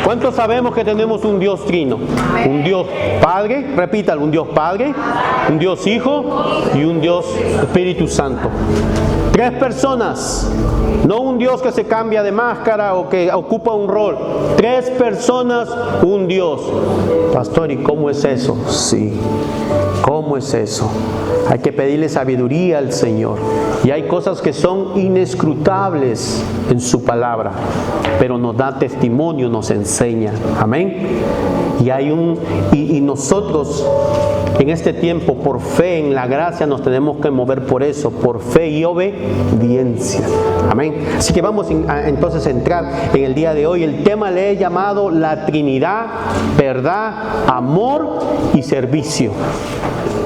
¿Cuántos sabemos que tenemos un Dios trino? Un Dios Padre, repítalo, un Dios Padre, un Dios Hijo y un Dios Espíritu Santo. 3 personas, no un Dios que se cambia de máscara o que ocupa un rol. 3 personas, un Dios. Pastor, ¿y cómo es eso? Sí, ¿cómo es eso? Hay que pedirle sabiduría al Señor. Y hay cosas que son inescrutables en su palabra, pero nos da testimonio, nos enseña. Amén. Y nosotros en este tiempo, por fe en la gracia, nos tenemos que mover por eso, por fe y obediencia. Amén. Así que vamos entonces a entrar en el día de hoy. El tema le he llamado la Trinidad, verdad, amor y servicio.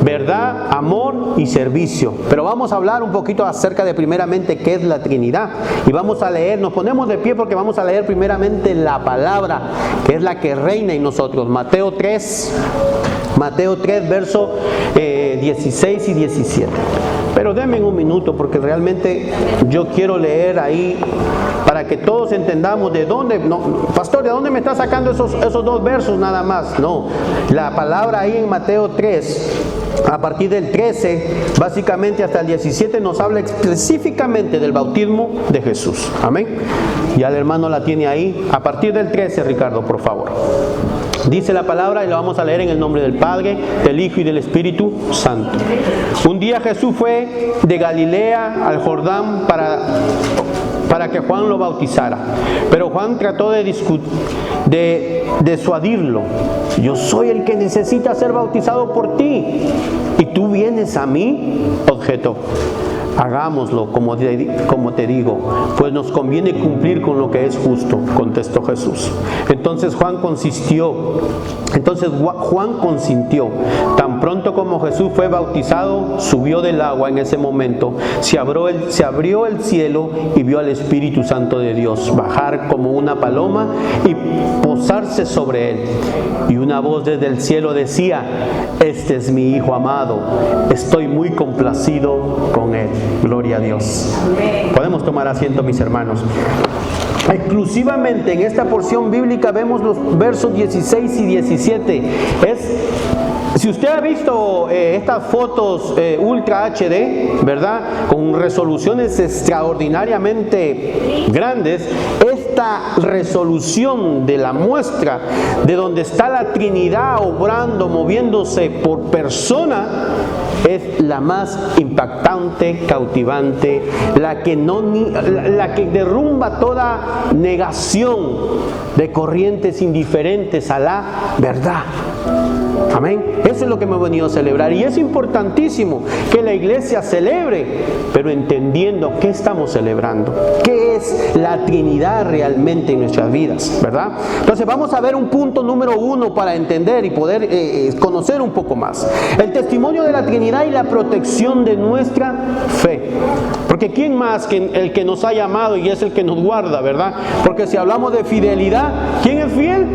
Verdad, amor y servicio. Pero vamos a hablar un poquito acerca de primeramente qué es la Trinidad. Y vamos a leer, nos ponemos de pie porque vamos a leer primeramente la palabra, que es la que reina en nosotros. Mateo 3, verso 16 y 17. Pero denme un minuto porque realmente yo quiero leer ahí para que todos entendamos de dónde, no, pastor, ¿de dónde me está sacando esos 2 versos nada más? No, la palabra ahí en Mateo 3, a partir del 13, básicamente hasta el 17, nos habla específicamente del bautismo de Jesús. Amén. Ya el hermano la tiene ahí. A partir del 13, Ricardo, por favor. Dice la palabra y lo vamos a leer en el nombre del Padre, del Hijo y del Espíritu Santo. Un día Jesús fue de Galilea al Jordán para que Juan lo bautizara. Pero Juan trató de disuadirlo. Yo soy el que necesita ser bautizado por ti, ¿y tú vienes a mí?, objetó. Hagámoslo como te digo, pues nos conviene cumplir con lo que es justo, contestó Jesús. Entonces Juan consintió. Tan pronto como Jesús fue bautizado, subió del agua. En ese momento se abrió el cielo y vio al Espíritu Santo de Dios bajar como una paloma y posarse sobre él. Y una voz desde el cielo decía: este es mi Hijo amado, estoy muy complacido con él. Gloria a Dios. Podemos tomar asiento, mis hermanos. Exclusivamente en esta porción bíblica vemos los versos 16 y 17. Si usted ha visto estas fotos Ultra HD, ¿verdad?, con resoluciones extraordinariamente grandes, esta resolución de la muestra de donde está la Trinidad obrando, moviéndose por persona, es la más impactante, cautivante, la que derrumba toda negación de corrientes indiferentes a la verdad. Amén. Eso es lo que hemos venido a celebrar. Y es importantísimo que la iglesia celebre, pero entendiendo qué estamos celebrando, qué es la Trinidad realmente en nuestras vidas, ¿verdad? Entonces vamos a ver un punto número 1 para entender y poder conocer un poco más. El testimonio de la Trinidad y la protección de nuestra fe. Porque ¿quién más que el que nos ha llamado y es el que nos guarda, ¿verdad? Porque si hablamos de fidelidad, ¿quién es fiel?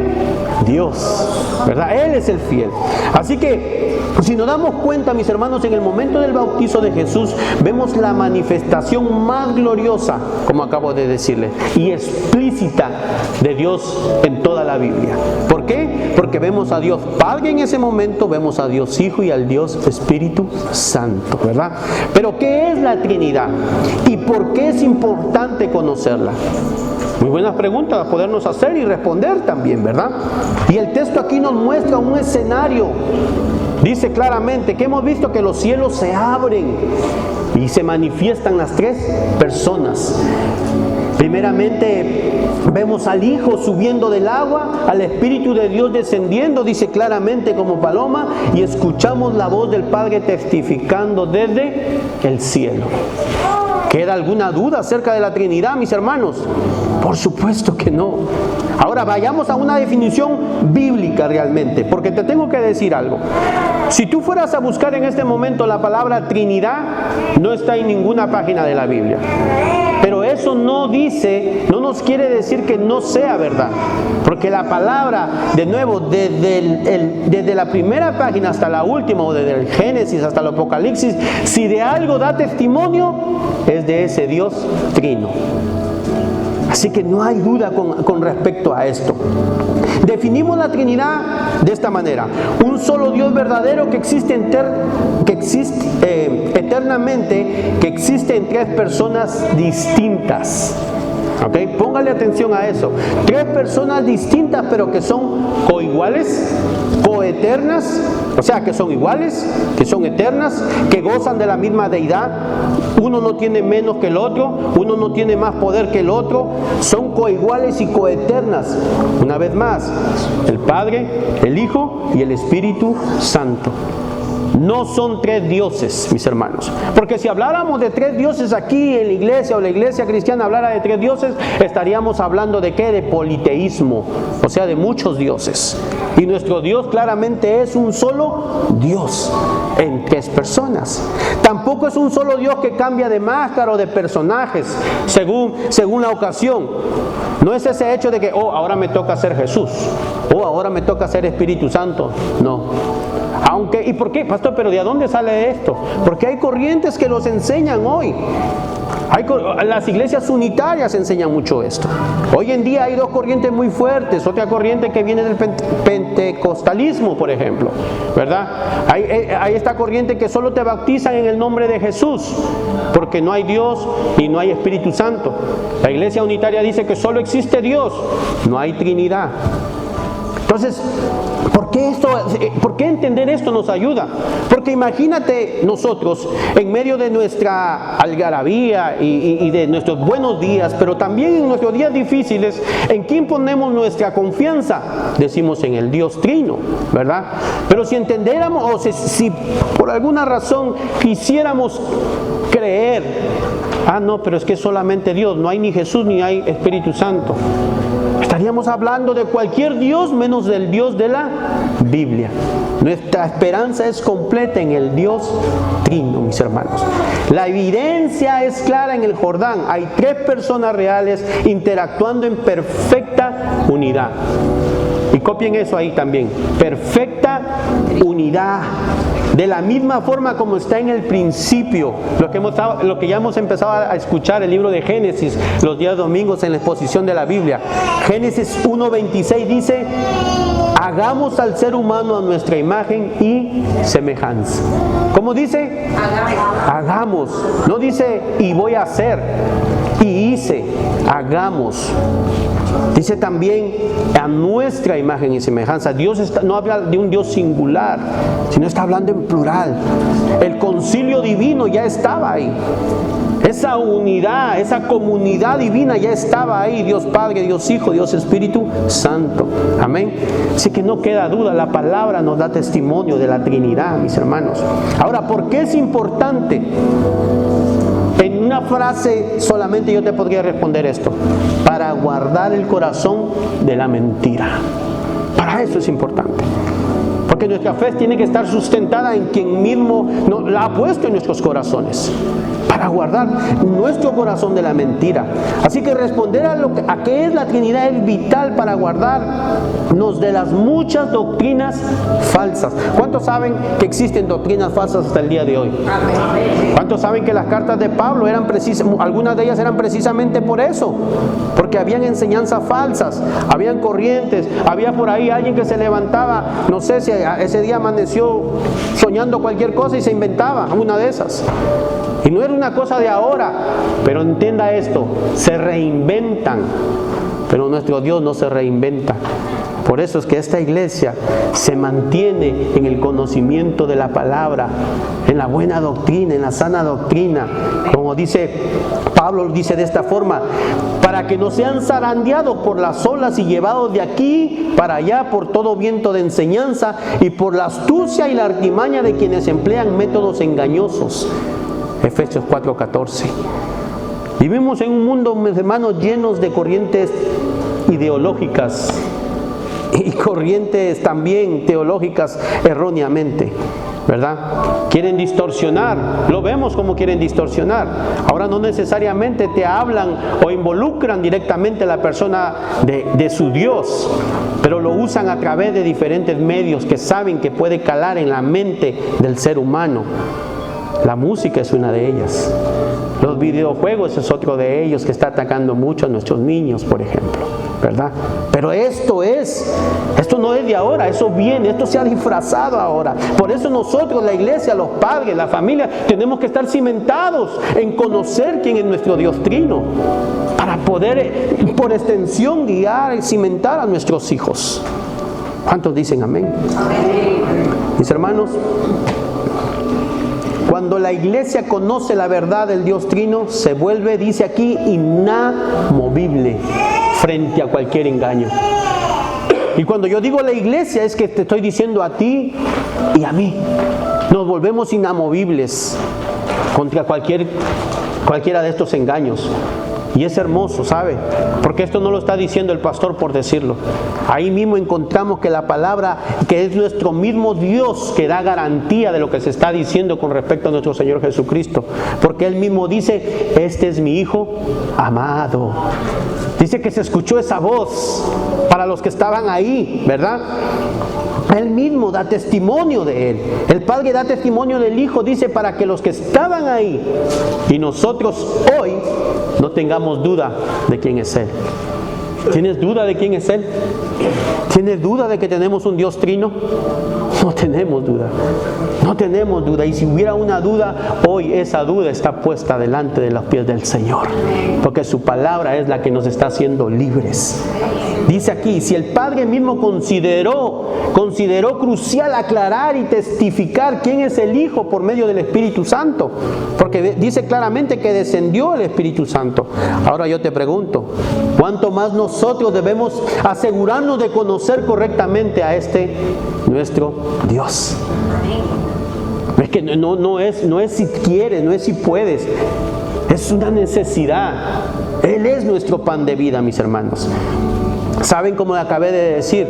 Dios, ¿verdad? Él es el fiel. Así que, si nos damos cuenta, mis hermanos, en el momento del bautizo de Jesús, vemos la manifestación más gloriosa, como acabo de decirle, y explícita de Dios en toda la Biblia. ¿Por qué? Porque vemos a Dios Padre en ese momento, vemos a Dios Hijo y al Dios Espíritu Santo, ¿verdad? Pero ¿qué es la Trinidad? ¿Y por qué es importante conocerla? Muy buenas preguntas a podernos hacer y responder también, ¿verdad? Y el texto aquí nos muestra un escenario. Dice claramente que hemos visto que los cielos se abren y se manifiestan las 3 personas. Primeramente vemos al Hijo subiendo del agua, al Espíritu de Dios descendiendo, dice claramente como paloma, y escuchamos la voz del Padre testificando desde el cielo. ¿Queda alguna duda acerca de la Trinidad, mis hermanos? Por supuesto que no. Ahora vayamos a una definición bíblica realmente, porque te tengo que decir algo. Si tú fueras a buscar en este momento la palabra Trinidad, no está en ninguna página de la Biblia. Pero eso no nos quiere decir que no sea verdad. Porque la palabra, de nuevo, desde la primera página hasta la última, o desde el Génesis hasta el Apocalipsis, si de algo da testimonio, es de ese Dios trino. Así que no hay duda con respecto a esto. Definimos la Trinidad de esta manera: un solo Dios verdadero que existe eternamente, que existe en tres personas distintas. ¿Ok? Póngale atención a eso. Tres personas distintas, pero que son coiguales, coeternas, o sea, que son iguales, que son eternas, que gozan de la misma deidad. Uno no tiene menos que el otro, uno no tiene más poder que el otro. Son coiguales y coeternas. Una vez más, el Padre, el Hijo y el Espíritu Santo. No son tres dioses, mis hermanos. Porque si habláramos de tres dioses aquí en la iglesia, o la iglesia cristiana hablara de tres dioses, estaríamos hablando de ¿qué? De politeísmo, o sea, de muchos dioses. Y nuestro Dios claramente es un solo Dios en tres personas. Tampoco es un solo Dios que cambia de máscara o de personajes según la ocasión. No es ese hecho de que, ahora me toca ser Jesús, ahora me toca ser Espíritu Santo. No. ¿Y por qué, pastor? ¿Pero de dónde sale esto? Porque hay corrientes que los enseñan hoy. Las iglesias unitarias enseñan mucho esto. Hoy en día hay dos corrientes muy fuertes. Otra corriente que viene del pentecostalismo, por ejemplo, ¿verdad? Hay esta corriente que solo te bautizan en el nombre de Jesús, porque no hay Dios y no hay Espíritu Santo. La iglesia unitaria dice que solo existe Dios, no hay Trinidad. Entonces, ¿por qué entender esto nos ayuda? Porque imagínate nosotros, en medio de nuestra algarabía y de nuestros buenos días, pero también en nuestros días difíciles, ¿en quién ponemos nuestra confianza? Decimos en el Dios Trino, ¿verdad? Pero si entendiéramos, o si por alguna razón quisiéramos creer, no, pero es que solamente Dios, no hay ni Jesús ni hay Espíritu Santo, estaríamos hablando de cualquier Dios menos del Dios de la Biblia. Nuestra esperanza es completa en el Dios Trino, mis hermanos. La evidencia es clara en el Jordán. Hay tres personas reales interactuando en perfecta unidad. Y copien eso ahí también. Perfecta unidad. De la misma forma como está en el principio, lo que ya hemos empezado a escuchar, el libro de Génesis, los días domingos en la exposición de la Biblia. Génesis 1:26 dice: hagamos al ser humano a nuestra imagen y semejanza. ¿Cómo dice? Hagamos. No dice y voy a hacer, y hice. Hagamos. Dice también a nuestra imagen y semejanza. Dios no habla de un Dios singular, sino está hablando en plural. El concilio divino ya estaba ahí. Esa unidad, esa comunidad divina ya estaba ahí. Dios Padre, Dios Hijo, Dios Espíritu Santo. Amén. Así que no queda duda, la palabra nos da testimonio de la Trinidad, mis hermanos. Ahora, ¿por qué es importante? En una frase solamente yo te podría responder esto: para guardar el corazón de la mentira. Para eso es importante. Porque nuestra fe tiene que estar sustentada en quien mismo la ha puesto en nuestros corazones, para guardar nuestro corazón de la mentira. Así que responder a qué es la Trinidad es vital para guardarnos de las muchas doctrinas falsas. ¿Cuántos saben que existen doctrinas falsas hasta el día de hoy? ¿Cuántos saben que las cartas de Pablo algunas de ellas eran precisamente por eso? Porque habían enseñanzas falsas, habían corrientes, había por ahí alguien que se levantaba, no sé si ese día amaneció soñando cualquier cosa y se inventaba una de esas. Y no era una cosa de ahora, pero entienda esto, se reinventan, pero nuestro Dios no se reinventa. Por eso es que esta iglesia se mantiene en el conocimiento de la palabra, en la buena doctrina, en la sana doctrina. Como dice Pablo, dice de esta forma: para que no sean zarandeados por las olas y llevados de aquí para allá por todo viento de enseñanza y por la astucia y la artimaña de quienes emplean métodos engañosos. Efesios 4:14. Vivimos en un mundo, mis hermanos, llenos de corrientes ideológicas y corrientes también teológicas erróneamente, ¿verdad? Quieren distorsionar, lo vemos como quieren distorsionar. Ahora no necesariamente te hablan o involucran directamente a la persona de su Dios, pero lo usan a través de diferentes medios que saben que puede calar en la mente del ser humano. La música es una de ellas. Los videojuegos es otro de ellos que está atacando mucho a nuestros niños, por ejemplo, ¿verdad? Pero esto no es de ahora, eso viene, esto se ha disfrazado ahora. Por eso nosotros, la iglesia, los padres, la familia, tenemos que estar cimentados en conocer quién es nuestro Dios Trino, para poder, por extensión, guiar y cimentar a nuestros hijos. ¿Cuántos dicen amén? Mis hermanos, cuando la iglesia conoce la verdad del Dios Trino, se vuelve, dice aquí, inamovible frente a cualquier engaño. Y cuando yo digo la iglesia, es que te estoy diciendo a ti y a mí. Nos volvemos inamovibles contra cualquiera de estos engaños. Y es hermoso, ¿sabe? Porque esto no lo está diciendo el pastor por decirlo. Ahí mismo encontramos que la palabra, que es nuestro mismo Dios, que da garantía de lo que se está diciendo con respecto a nuestro Señor Jesucristo. Porque Él mismo dice, este es mi Hijo amado. Dice que se escuchó esa voz para los que estaban ahí, ¿verdad? Él mismo da testimonio de Él. El Padre da testimonio del Hijo, dice, para que los que estaban ahí y nosotros hoy no tengamos duda de quién es Él. ¿Tienes duda de quién es Él? ¿Tienes duda de que tenemos un Dios Trino? No tenemos duda. No tenemos duda. Y si hubiera una duda, hoy esa duda está puesta delante de los pies del Señor. Porque su palabra es la que nos está haciendo libres. Dice aquí, si el Padre mismo consideró crucial aclarar y testificar quién es el Hijo por medio del Espíritu Santo, porque dice claramente que descendió el Espíritu Santo. Ahora yo te pregunto, ¿cuánto más nosotros debemos asegurarnos de conocer correctamente a este nuestro Dios? Es que no es si quieres, no es si puedes, es una necesidad. Él es nuestro pan de vida, mis hermanos. Saben, como acabé de decir,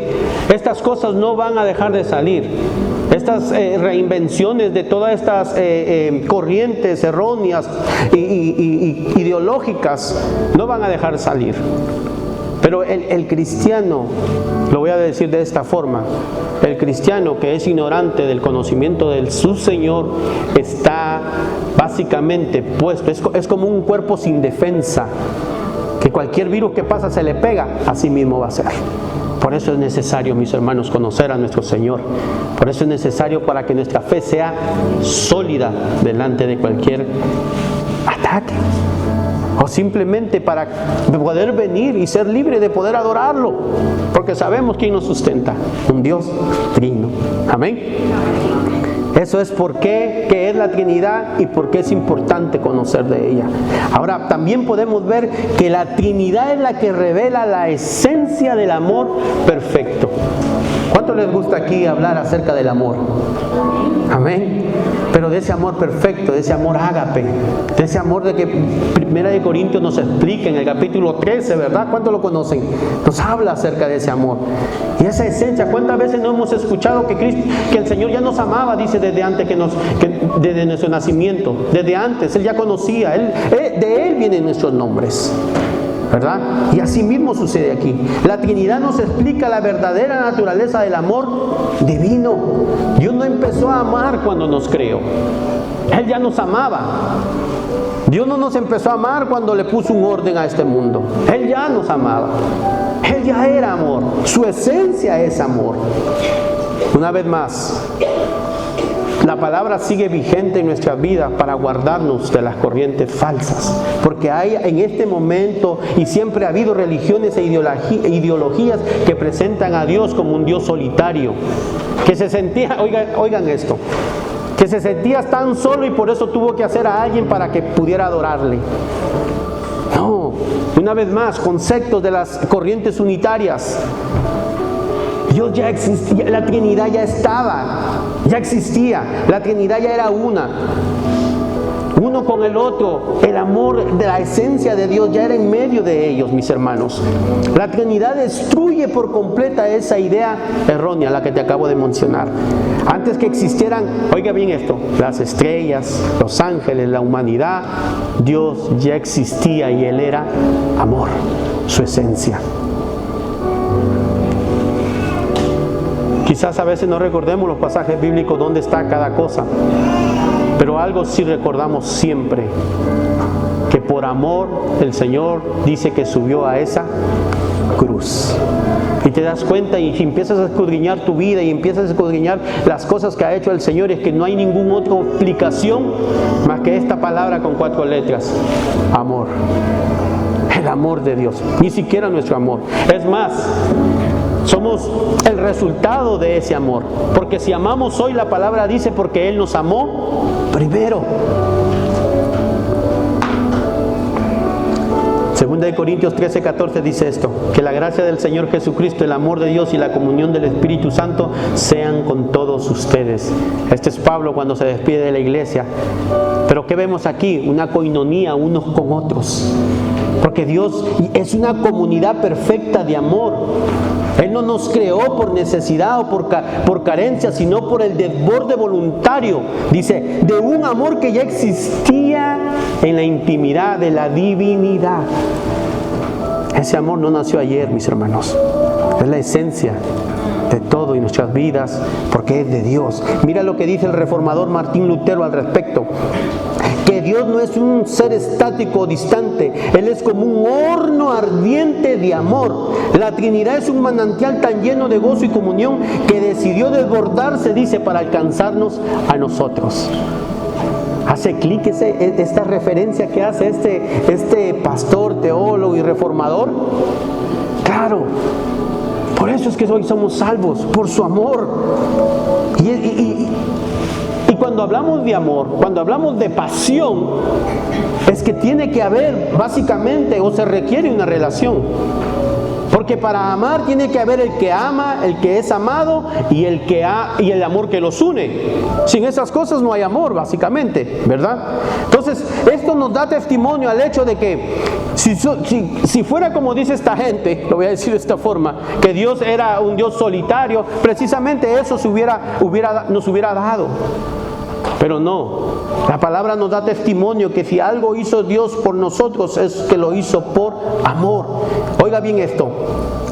estas cosas no van a dejar de salir. Estas reinvenciones de todas estas corrientes erróneas y ideológicas no van a dejar de salir. Pero el cristiano, lo voy a decir de esta forma, el cristiano que es ignorante del conocimiento de su Señor está básicamente puesto, es como un cuerpo sin defensa, que cualquier virus que pasa se le pega, así mismo va a ser. Por eso es necesario, mis hermanos, conocer a nuestro Señor. Por eso es necesario para que nuestra fe sea sólida delante de cualquier ataque. O simplemente para poder venir y ser libre de poder adorarlo. Porque sabemos quién nos sustenta. Un Dios trino. Amén. Eso es por qué que es la Trinidad y por qué es importante conocer de ella. Ahora, también podemos ver que la Trinidad es la que revela la esencia del amor perfecto. ¿Cuánto les gusta aquí hablar acerca del amor? Amén. Pero de ese amor perfecto, de ese amor ágape, de ese amor de que 1 Corintios nos explica en el capítulo 13, ¿verdad? ¿Cuántos lo conocen? Nos habla acerca de ese amor. Y esa esencia, ¿cuántas veces no hemos escuchado que el Señor ya nos amaba, dice, desde antes desde nuestro nacimiento? Desde antes, Él ya conocía, de Él vienen nuestros nombres, ¿verdad? Y así mismo sucede aquí. La Trinidad nos explica la verdadera naturaleza del amor divino. Dios no empezó a amar cuando nos creó. Él ya nos amaba. Dios no nos empezó a amar cuando le puso un orden a este mundo. Él ya nos amaba. Él ya era amor. Su esencia es amor. Una vez más, la palabra sigue vigente en nuestras vidas para guardarnos de las corrientes falsas. Porque hay en este momento y siempre ha habido religiones e ideologías que presentan a Dios como un Dios solitario. Que se sentía, oigan esto, que se sentía tan solo y por eso tuvo que hacer a alguien para que pudiera adorarle. No, una vez más, conceptos de las corrientes unitarias. Dios ya existía, la Trinidad ya estaba, ya existía, la Trinidad ya era uno con el otro. El amor de la esencia de Dios ya era en medio de ellos, mis hermanos. La Trinidad destruye por completa esa idea errónea, la que te acabo de mencionar. Antes que existieran, oiga bien esto, las estrellas, los ángeles, la humanidad, Dios ya existía y Él era amor, su esencia. Quizás a veces no recordemos los pasajes bíblicos donde está cada cosa, pero algo sí recordamos siempre. por amor el Señor dice que subió a esa cruz. Y te das cuenta y empiezas a escudriñar tu vida y empiezas a escudriñar las cosas que ha hecho el Señor, es que no hay ninguna otra explicación más que esta palabra con 4 letras: amor. El amor de Dios, ni siquiera nuestro amor. Es más, somos el resultado de ese amor. Porque si amamos hoy, la palabra dice, porque Él nos amó primero. Segunda de Corintios 13:14 dice esto: que la gracia del Señor Jesucristo, el amor de Dios y la comunión del Espíritu Santo sean con todos ustedes. Este es Pablo cuando se despide de la iglesia. Pero ¿qué vemos aquí? Una coinonía unos con otros. Porque Dios es una comunidad perfecta de amor. Él no nos creó por necesidad o por carencia, sino por el desborde voluntario. Dice, de un amor que ya existía en la intimidad de la divinidad. Ese amor no nació ayer, mis hermanos. Es la esencia de todo en nuestras vidas, porque es de Dios. Mira lo que dice el reformador Martín Lutero al respecto: que Dios no es un ser estático o distante, Él es como un horno ardiente de amor. La Trinidad es un manantial tan lleno de gozo y comunión que decidió desbordarse, dice, para alcanzarnos a nosotros. Hace clic esta referencia que hace este pastor, teólogo y reformador. Claro, por eso es que hoy somos salvos, por su amor. Y cuando hablamos de amor, cuando hablamos de pasión, es que tiene que haber básicamente, o se requiere una relación. Porque para amar tiene que haber el que ama, el que es amado y el amor que los une. Sin esas cosas no hay amor, básicamente, ¿verdad? Entonces, esto nos da testimonio al hecho de que si fuera como dice esta gente, lo voy a decir de esta forma, que Dios era un Dios solitario, precisamente eso nos hubiera dado. Pero no, la palabra nos da testimonio que si algo hizo Dios por nosotros es que lo hizo por amor. Oiga bien esto,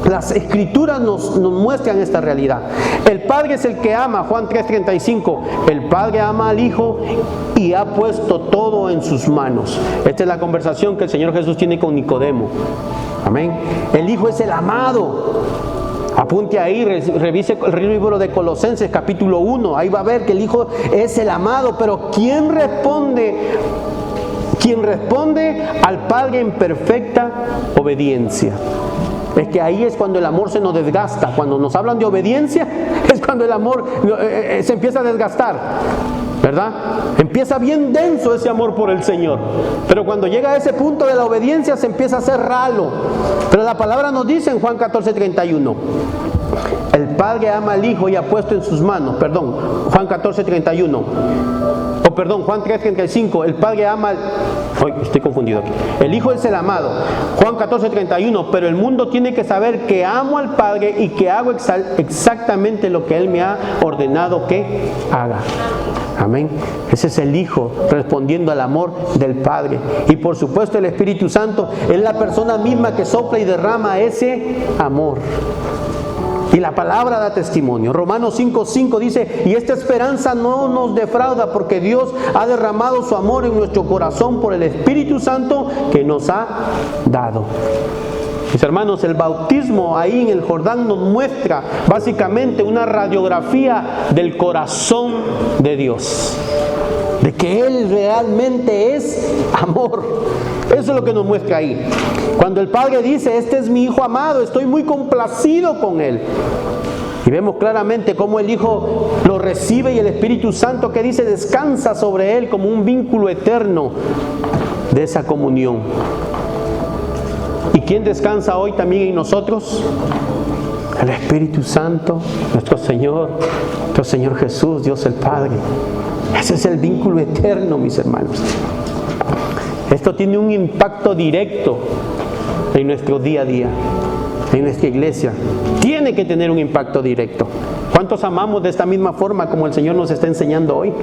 las escrituras nos muestran esta realidad. El Padre es el que ama, Juan 3:35, el Padre ama al Hijo y ha puesto todo en sus manos. Esta es la conversación que el Señor Jesús tiene con Nicodemo. Amén. El Hijo es el amado. Apunte ahí, revise el libro de Colosenses capítulo 1, ahí va a ver que el Hijo es el amado, pero ¿quién responde? Quien responde al Padre en perfecta obediencia. Es que ahí es cuando el amor se nos desgasta. Cuando nos hablan de obediencia, es cuando el amor se empieza a desgastar, ¿verdad? Empieza bien denso ese amor por el Señor, pero cuando llega a ese punto de la obediencia se empieza a hacer ralo. Pero la palabra nos dice en Juan 14:31, el Padre ama al Hijo y ha puesto en sus manos, Juan 14:31, Juan 3:35, el Padre ama al... estoy confundido aquí. El Hijo es el amado. Juan 14:31, pero el mundo tiene que saber que amo al Padre y que hago exactamente lo que Él me ha ordenado que haga. Amén. Ese es el Hijo respondiendo al amor del Padre. Y por supuesto el Espíritu Santo es la persona misma que sopla y derrama ese amor. Y la palabra da testimonio. Romanos 5:5 dice, y esta esperanza no nos defrauda porque Dios ha derramado su amor en nuestro corazón por el Espíritu Santo que nos ha dado. Mis hermanos, el bautismo ahí en el Jordán nos muestra básicamente una radiografía del corazón de Dios. De que Él realmente es amor. Eso es lo que nos muestra ahí. Cuando el Padre dice, este es mi Hijo amado, estoy muy complacido con Él. Y vemos claramente cómo el Hijo lo recibe y el Espíritu Santo que dice descansa sobre Él como un vínculo eterno de esa comunión. ¿Y quién descansa hoy también en nosotros? El Espíritu Santo, nuestro Señor Jesús, Dios el Padre. Ese es el vínculo eterno, mis hermanos. Esto tiene un impacto directo en nuestro día a día, en nuestra iglesia. Tiene que tener un impacto directo. ¿Cuántos amamos de esta misma forma como el Señor nos está enseñando hoy?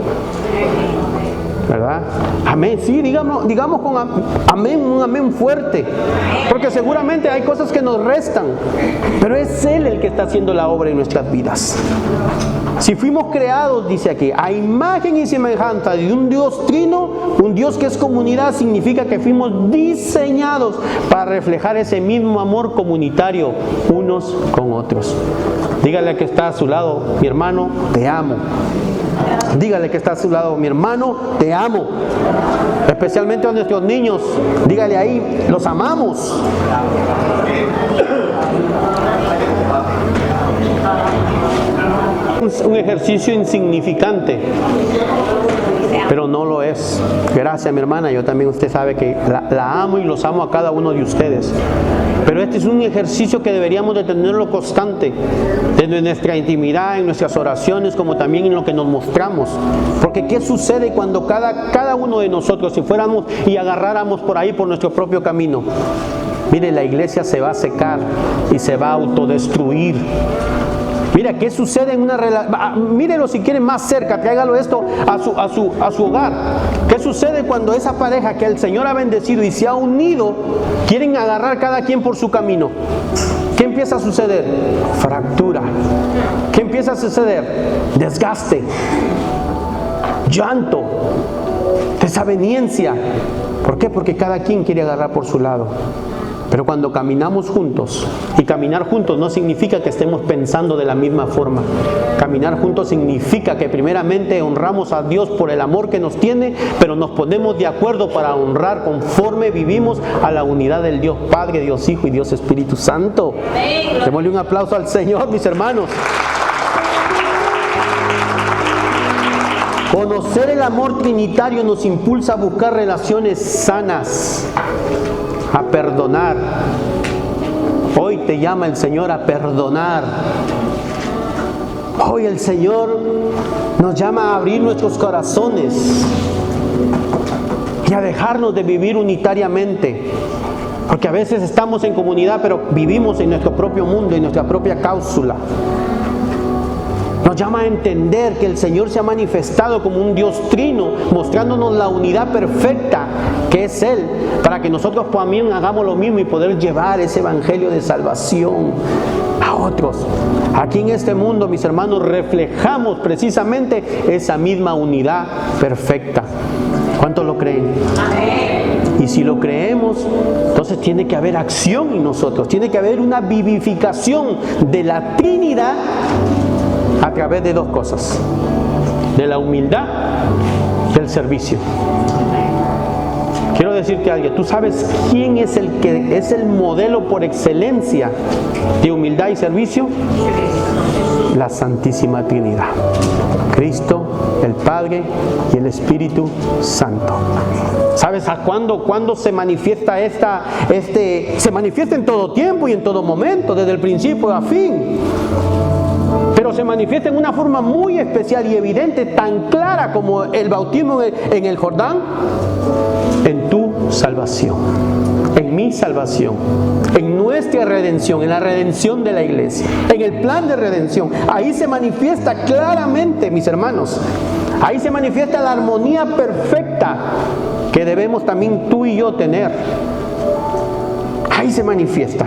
¿verdad? Amén, sí, digamos con amén, un amén fuerte, porque seguramente hay cosas que nos restan, pero es Él el que está haciendo la obra en nuestras vidas. Si fuimos creados, dice aquí, a imagen y semejanza de un Dios trino, un Dios que es comunidad, significa que fuimos diseñados para reflejar ese mismo amor comunitario unos con otros. Dígale que está a su lado, mi hermano, te amo. Dígale que está a su lado, mi hermano, te amo. Especialmente a nuestros niños, dígale ahí, los amamos. Un ejercicio insignificante, pero no lo es. Gracias, mi hermana. Yo también, usted sabe que la amo y los amo a cada uno de ustedes. Pero este es un ejercicio que deberíamos de tenerlo constante, desde nuestra intimidad, en nuestras oraciones, como también en lo que nos mostramos. Porque ¿qué sucede cuando cada uno de nosotros, si fuéramos y agarráramos por ahí por nuestro propio camino? Mire, la iglesia se va a secar y se va a autodestruir. Mira, ¿qué sucede en una relación? Mírelo si quieren más cerca, tráigalo esto a su hogar. ¿Qué sucede cuando esa pareja que el Señor ha bendecido y se ha unido, quieren agarrar cada quien por su camino? ¿Qué empieza a suceder? Fractura. ¿Qué empieza a suceder? Desgaste, llanto, desaveniencia. ¿Por qué? Porque cada quien quiere agarrar por su lado. Pero cuando caminamos juntos, y caminar juntos no significa que estemos pensando de la misma forma. Caminar juntos significa que primeramente honramos a Dios por el amor que nos tiene, pero nos ponemos de acuerdo para honrar conforme vivimos a la unidad del Dios Padre, Dios Hijo y Dios Espíritu Santo. Démosle un aplauso al Señor, mis hermanos. Conocer el amor trinitario nos impulsa a buscar relaciones sanas, a perdonar. Hoy te llama el Señor a perdonar. Hoy el Señor nos llama a abrir nuestros corazones y a dejarnos de vivir unitariamente. Porque a veces estamos en comunidad, pero vivimos en nuestro propio mundo, en nuestra propia cápsula. Nos llama a entender que el Señor se ha manifestado como un Dios trino, mostrándonos la unidad perfecta que es Él, para que nosotros también hagamos lo mismo y poder llevar ese evangelio de salvación a otros. Aquí en este mundo, mis hermanos, reflejamos precisamente esa misma unidad perfecta. ¿Cuántos lo creen? Y si lo creemos, entonces tiene que haber acción en nosotros, tiene que haber una vivificación de la Trinidad a través de dos cosas: de la humildad y del servicio. Quiero decirte algo, ¿tú sabes quién es el que es el modelo por excelencia de humildad y servicio? La Santísima Trinidad. Cristo, el Padre y el Espíritu Santo. ¿Sabes a cuándo se manifiesta se manifiesta en todo tiempo y en todo momento, desde el principio a fin? Pero se manifiesta en una forma muy especial y evidente, tan clara como el bautismo en el Jordán, en tu salvación, en mi salvación, en nuestra redención, en la redención de la iglesia, en el plan de redención. Ahí se manifiesta claramente, mis hermanos, ahí se manifiesta la armonía perfecta que debemos también tú y yo tener. Ahí se manifiesta.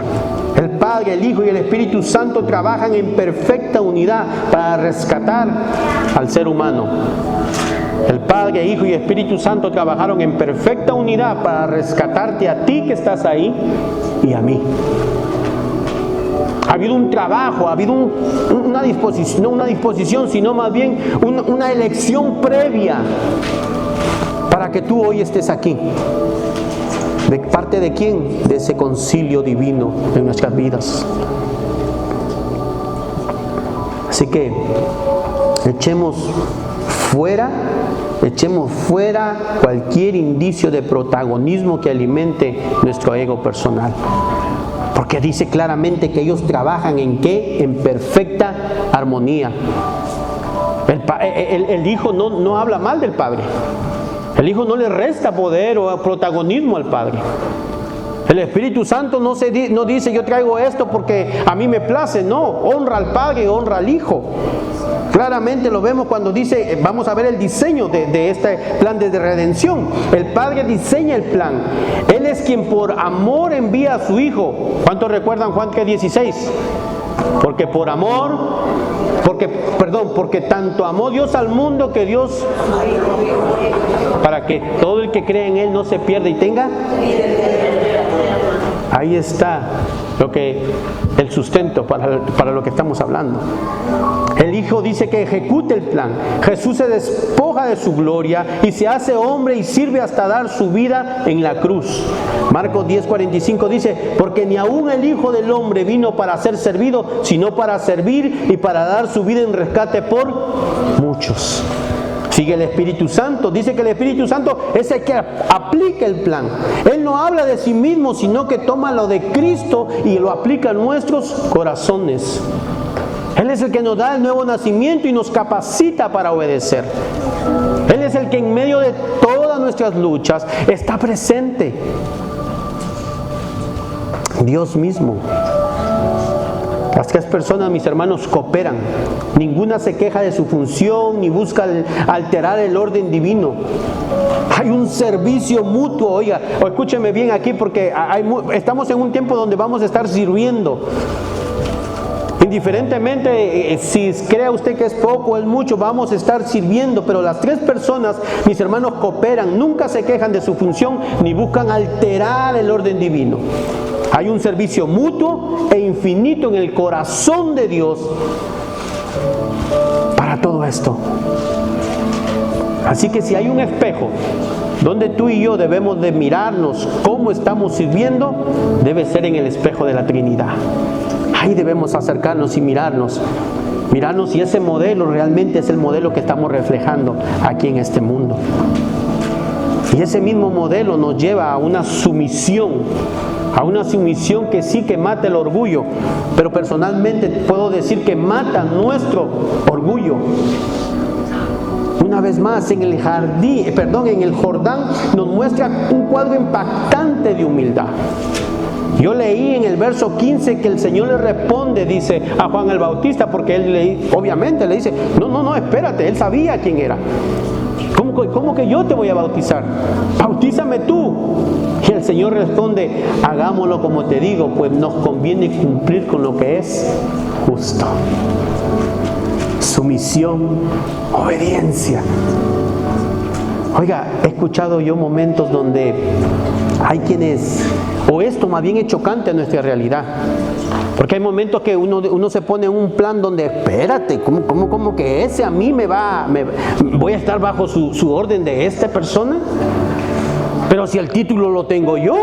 El Padre, el Hijo y el Espíritu Santo trabajan en perfecta unidad para rescatar al ser humano. El Padre, Hijo y Espíritu Santo trabajaron en perfecta unidad para rescatarte a ti que estás ahí y a mí. Ha habido un trabajo, ha habido una disposición, no una disposición, sino más bien una elección previa para que tú hoy estés aquí. ¿De parte de quién? De ese concilio divino en nuestras vidas. Así que echemos fuera cualquier indicio de protagonismo que alimente nuestro ego personal. Porque dice claramente que ellos trabajan ¿en qué? En perfecta armonía. El Hijo no habla mal del Padre. El Hijo no le resta poder o protagonismo al Padre. El Espíritu Santo no dice yo traigo esto porque a mí me place. No, honra al Padre y honra al Hijo. Claramente lo vemos cuando dice, vamos a ver el diseño de este plan de redención. El Padre diseña el plan. Él es quien por amor envía a su Hijo. ¿Cuántos recuerdan Juan 3:16? Porque por amor, porque tanto amó Dios al mundo que Dios, para que todo el que cree en Él no se pierda y tenga. Ahí está el sustento para lo que estamos hablando. El Hijo dice que ejecute el plan. Jesús se despoja de su gloria y se hace hombre y sirve hasta dar su vida en la cruz. Marcos 10:45 dice, porque ni aún el Hijo del Hombre vino para ser servido, sino para servir y para dar su vida en rescate por muchos. Sigue el Espíritu Santo. Dice que el Espíritu Santo es el que aplica el plan. Él no habla de sí mismo, sino que toma lo de Cristo y lo aplica a nuestros corazones. Él es el que nos da el nuevo nacimiento y nos capacita para obedecer. Él es el que en medio de todas nuestras luchas está presente. Dios mismo. Las tres personas, mis hermanos, cooperan. Ninguna se queja de su función ni busca alterar el orden divino. Hay un servicio mutuo. Oiga, escúcheme bien aquí porque estamos en un tiempo donde vamos a estar sirviendo. Indiferentemente si crea usted que es poco o es mucho, vamos a estar sirviendo, pero las tres personas, mis hermanos, cooperan, nunca se quejan de su función ni buscan alterar el orden divino. Hay un servicio mutuo e infinito en el corazón de Dios para todo esto. Así que si hay un espejo donde tú y yo debemos de mirarnos cómo estamos sirviendo, debe ser en el espejo de la Trinidad. Ahí debemos acercarnos y mirarnos si ese modelo realmente es el modelo que estamos reflejando aquí en este mundo. Y ese mismo modelo nos lleva a una sumisión que sí que mata el orgullo, pero personalmente puedo decir que mata nuestro orgullo. Una vez más, en el Jordán nos muestra un cuadro impactante de humildad. Yo leí en el verso 15 que el Señor le responde, dice a Juan el Bautista, porque él obviamente le dice, no, espérate, él sabía quién era. ¿Cómo que yo te voy a bautizar? Bautízame tú. Y el Señor responde, hagámoslo como te digo, pues nos conviene cumplir con lo que es justo. Sumisión, obediencia. Oiga, he escuchado yo momentos donde hay quienes, o esto más bien es chocante a nuestra realidad, porque hay momentos que uno se pone en un plan donde, espérate, ¿cómo que ese a mí voy a estar bajo su orden de esta persona? Pero si el título lo tengo yo,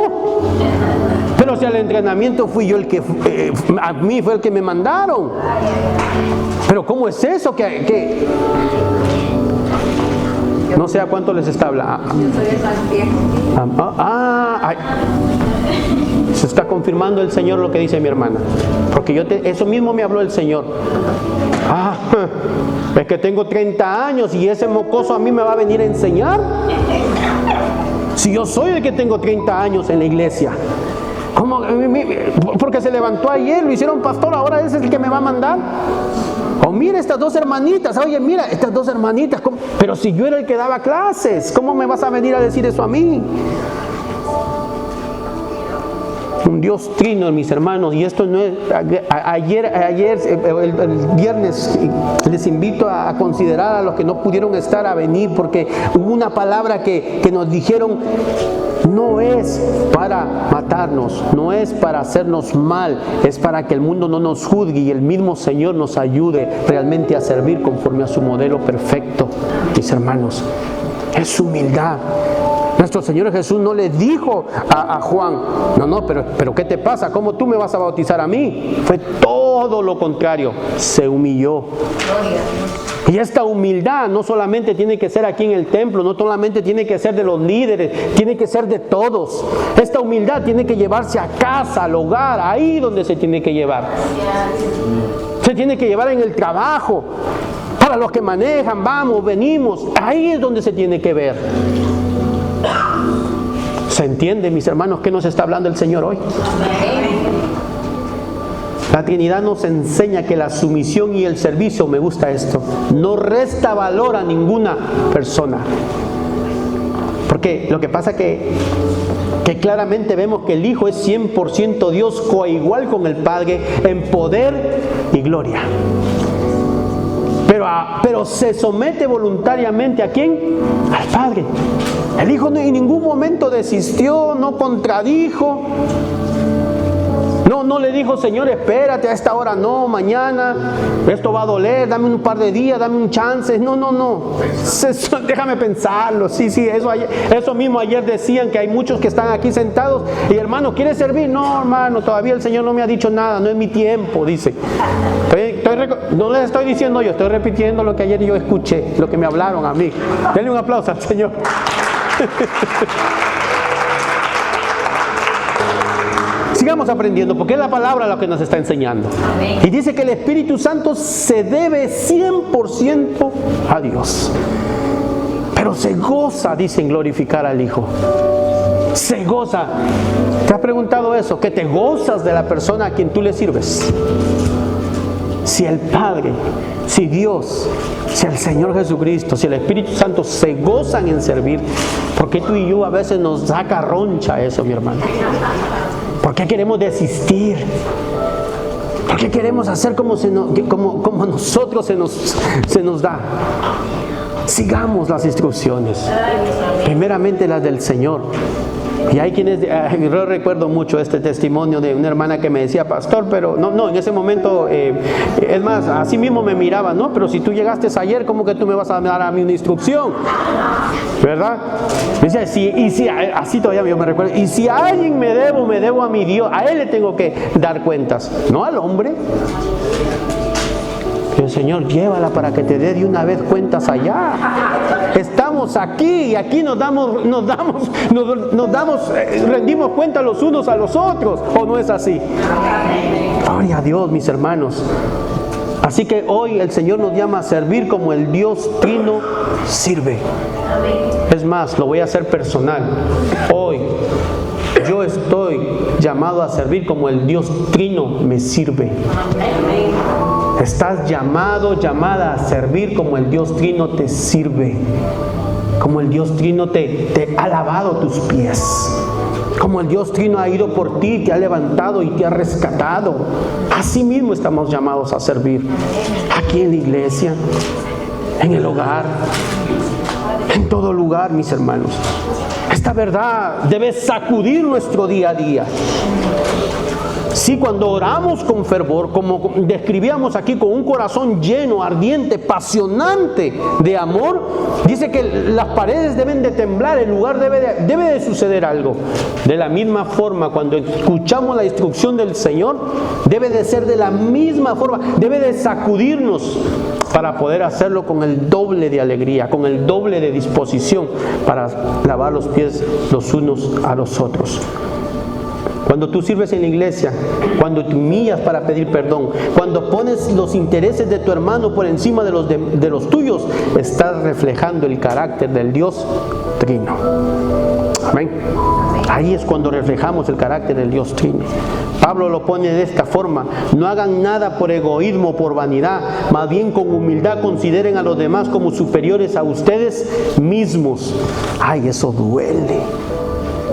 pero si al entrenamiento fui yo a mí fue el que me mandaron. Pero ¿cómo es eso que no sé a cuánto les está hablando? Se está confirmando el Señor lo que dice mi hermana, porque eso mismo me habló el Señor. Es que tengo 30 años y ese mocoso a mí me va a venir a enseñar. Si yo soy el que tengo 30 años en la iglesia, ¿cómo? Porque se levantó ayer, lo hicieron pastor, ahora ese es el que me va a mandar. O mira estas dos hermanitas, oye, mira estas dos hermanitas, ¿cómo? Pero si yo era el que daba clases, ¿cómo me vas a venir a decir eso a mí? Un Dios trino, mis hermanos, y esto no es, el viernes les invito a considerar a los que no pudieron estar a venir, porque hubo una palabra que nos dijeron, no es para matarnos, no es para hacernos mal, es para que el mundo no nos juzgue y el mismo Señor nos ayude realmente a servir conforme a su modelo perfecto. Mis hermanos, es humildad. Nuestro Señor Jesús no le dijo a Juan, pero ¿qué te pasa? ¿Cómo tú me vas a bautizar a mí? Fue todo lo contrario, se humilló. Y esta humildad no solamente tiene que ser aquí en el templo, no solamente tiene que ser de los líderes, tiene que ser de todos. Esta humildad tiene que llevarse a casa, al hogar, ahí donde se tiene que llevar. Se tiene que llevar en el trabajo, para los que manejan, vamos, venimos, ahí es donde se tiene que ver. ¿Se entiende, mis hermanos, qué nos está hablando el Señor hoy? La Trinidad nos enseña que la sumisión y el servicio, me gusta esto, no resta valor a ninguna persona. Porque lo que pasa que claramente vemos que el Hijo es 100% Dios, coigual con el Padre en poder y gloria. Pero se somete voluntariamente ¿a quién? Al Padre. El Hijo en ningún momento desistió, no contradijo. No le dijo, Señor, espérate a esta hora, no, mañana, esto va a doler, dame un par de días, dame un chance. No. Déjame pensarlo. Sí, eso mismo ayer decían que hay muchos que están aquí sentados y hermano, ¿quieres servir? No, hermano, todavía el Señor no me ha dicho nada, no es mi tiempo, dice. No les estoy diciendo yo, estoy repitiendo lo que ayer yo escuché, lo que me hablaron a mí. Denle un aplauso al Señor. Sigamos aprendiendo, porque es la palabra lo que nos está enseñando. Amén. Y dice que el Espíritu Santo se debe 100% a Dios. Pero se goza, dice, en glorificar al Hijo. Se goza. ¿Te has preguntado eso? ¿Que te gozas de la persona a quien tú le sirves? Si el Padre, si Dios, si el Señor Jesucristo, si el Espíritu Santo se gozan en servir, ¿por qué tú y yo a veces nos saca roncha eso, mi hermano? ¿Por qué queremos desistir? ¿Por qué queremos hacer como nosotros se nos da? Sigamos las instrucciones, primeramente las del Señor. Y hay quienes, yo recuerdo mucho este testimonio de una hermana que me decía, pastor, pero no, en ese momento, es más, así mismo me miraba, no, pero si tú llegaste ayer, ¿cómo que tú me vas a dar a mí una instrucción? ¿Verdad? Me decía, así todavía yo me recuerdo, y si a alguien me debo a mi Dios, a Él le tengo que dar cuentas, no al hombre. El Señor, llévala para que te dé de una vez cuentas allá. Estamos aquí y aquí rendimos cuenta los unos a los otros, ¿o no es así? Gloria a Dios, mis hermanos. Así que hoy el Señor nos llama a servir como el Dios Trino sirve. Es más, lo voy a hacer personal. Hoy yo estoy llamado a servir como el Dios Trino me sirve. Estás llamada a servir como el Dios Trino te sirve. Como el Dios Trino te ha lavado tus pies. Como el Dios Trino ha ido por ti, te ha levantado y te ha rescatado. Así mismo estamos llamados a servir. Aquí en la iglesia, en el hogar, en todo lugar, mis hermanos. Esta verdad debe sacudir nuestro día a día. Sí, cuando oramos con fervor, como describíamos aquí, con un corazón lleno, ardiente, apasionante de amor, dice que las paredes deben de temblar, el lugar debe de suceder algo. De la misma forma, cuando escuchamos la instrucción del Señor, debe de ser de la misma forma, debe de sacudirnos para poder hacerlo con el doble de alegría, con el doble de disposición para lavar los pies los unos a los otros. Cuando tú sirves en la iglesia, cuando te humillas para pedir perdón, cuando pones los intereses de tu hermano por encima de los tuyos, estás reflejando el carácter del Dios Trino. Amén. Ahí es cuando reflejamos el carácter del Dios Trino. Pablo lo pone de esta forma: no hagan nada por egoísmo, por vanidad, más bien con humildad consideren a los demás como superiores a ustedes mismos. Ay, eso duele.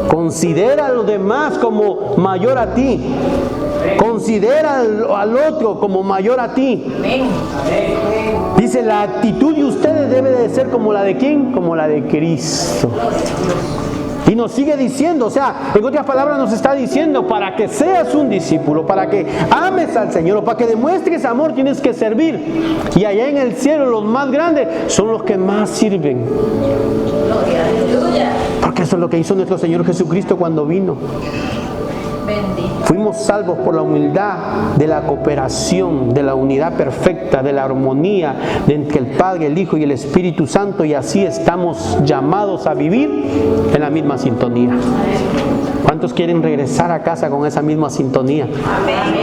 Considera a los demás como mayor a ti. Considera al otro como mayor a ti. Dice, la actitud de ustedes debe de ser como la de ¿quién? Como la de Cristo. Y nos sigue diciendo, o sea, en otras palabras nos está diciendo, para que seas un discípulo, para que ames al Señor, o para que demuestres amor, tienes que servir. Y allá en el cielo los más grandes son los que más sirven. Porque eso es lo que hizo nuestro Señor Jesucristo cuando vino. Fuimos salvos por la humildad de la cooperación, de la unidad perfecta, de la armonía de entre el Padre, el Hijo y el Espíritu Santo, y así estamos llamados a vivir en la misma sintonía. ¿Cuántos quieren regresar a casa con esa misma sintonía?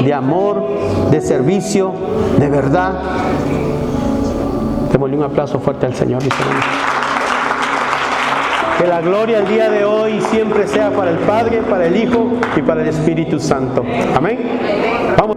De amor, de servicio, de verdad. Démosle un aplauso fuerte al Señor, mis hermanos. Que la gloria el día de hoy siempre sea para el Padre, para el Hijo y para el Espíritu Santo. Amén. Vamos.